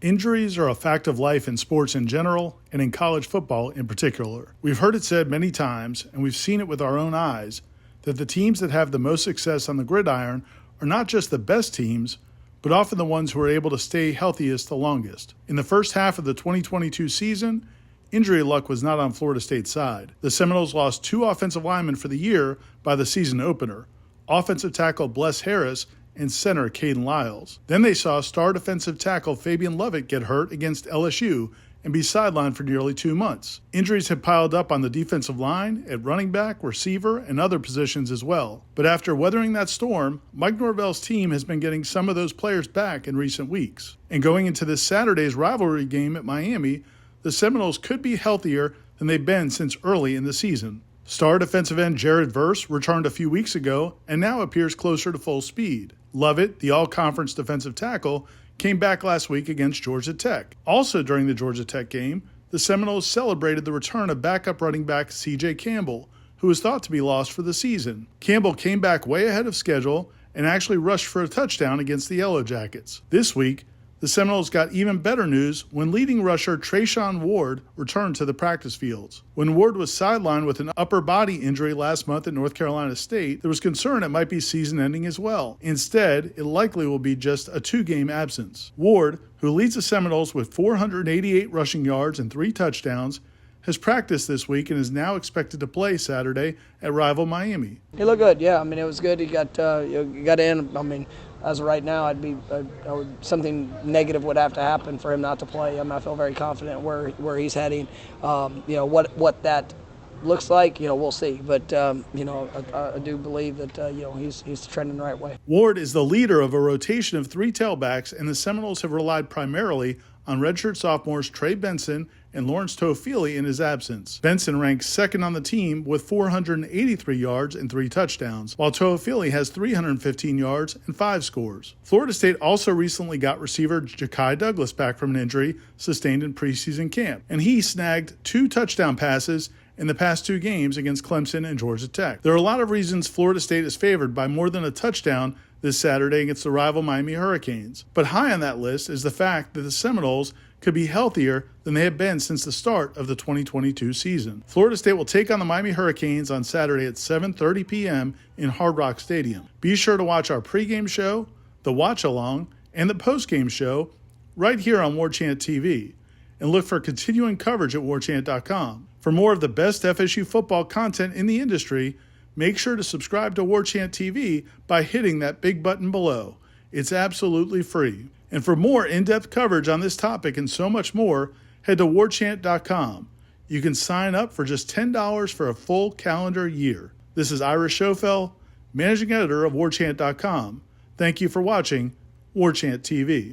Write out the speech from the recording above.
Injuries are a fact of life in sports in general and in college football in particular. We've heard it said many times, and we've seen it with our own eyes, that the teams that have the most success on the gridiron are not just the best teams, but often the ones who are able to stay healthiest the longest. In the first half of the 2022 season, injury luck was not on Florida State's side. The Seminoles lost 2 offensive linemen for the year by the season opener, offensive tackle Bless Harris and center Caden Lyles. Then they saw star defensive tackle Fabian Lovett get hurt against LSU and be sidelined for nearly 2 months. Injuries had piled up on the defensive line, at running back, receiver, and other positions as well. But after weathering that storm, Mike Norvell's team has been getting some of those players back in recent weeks. And going into this Saturday's rivalry game at Miami, the Seminoles could be healthier than they've been since early in the season. Star defensive end Jared Verse returned a few weeks ago and now appears closer to full speed. Lovett, the all-conference defensive tackle, came back last week against Georgia Tech. Also during the Georgia Tech game, the Seminoles celebrated the return of backup running back C.J. Campbell, who was thought to be lost for the season. Campbell came back way ahead of schedule and actually rushed for a touchdown against the Yellow Jackets. This week, the Seminoles got even better news when leading rusher Trayshawn Ward returned to the practice fields. When Ward was sidelined with an upper body injury last month at North Carolina State, there was concern it might be season-ending as well. Instead, it likely will be just a 2-game absence. Ward, who leads the Seminoles with 488 rushing yards and 3 touchdowns, has practiced this week and is now expected to play Saturday at rival Miami. He looked good, yeah. It was good. He got in. As of right now, something negative would have to happen for him not to play. I feel very confident where he's heading. What that looks like, we'll see. But I do believe that he's trending the right way. Ward is the leader of a rotation of 3 tailbacks, and the Seminoles have relied primarily on redshirt sophomores Trey Benson and Lawrence Toafili in his absence. Benson ranks second on the team with 483 yards and 3 touchdowns, while Toafili has 315 yards and 5 scores. Florida State also recently got receiver Ja'Kai Douglas back from an injury sustained in preseason camp, and he snagged 2 touchdown passes in the past 2 games against Clemson and Georgia Tech. There are a lot of reasons Florida State is favored by more than a touchdown this Saturday against the rival Miami Hurricanes. But high on that list is the fact that the Seminoles could be healthier than they have been since the start of the 2022 season. Florida State will take on the Miami Hurricanes on Saturday at 7:30 p.m. in Hard Rock Stadium. Be sure to watch our pregame show, the watch-along, and the postgame show right here on Warchant TV, and look for continuing coverage at warchant.com. For more of the best FSU football content in the industry, make sure to subscribe to Warchant TV by hitting that big button below. It's absolutely free. And for more in-depth coverage on this topic and so much more, head to warchant.com. You can sign up for just $10 for a full calendar year. This is Ira Schofel, managing editor of warchant.com. Thank you for watching Warchant TV.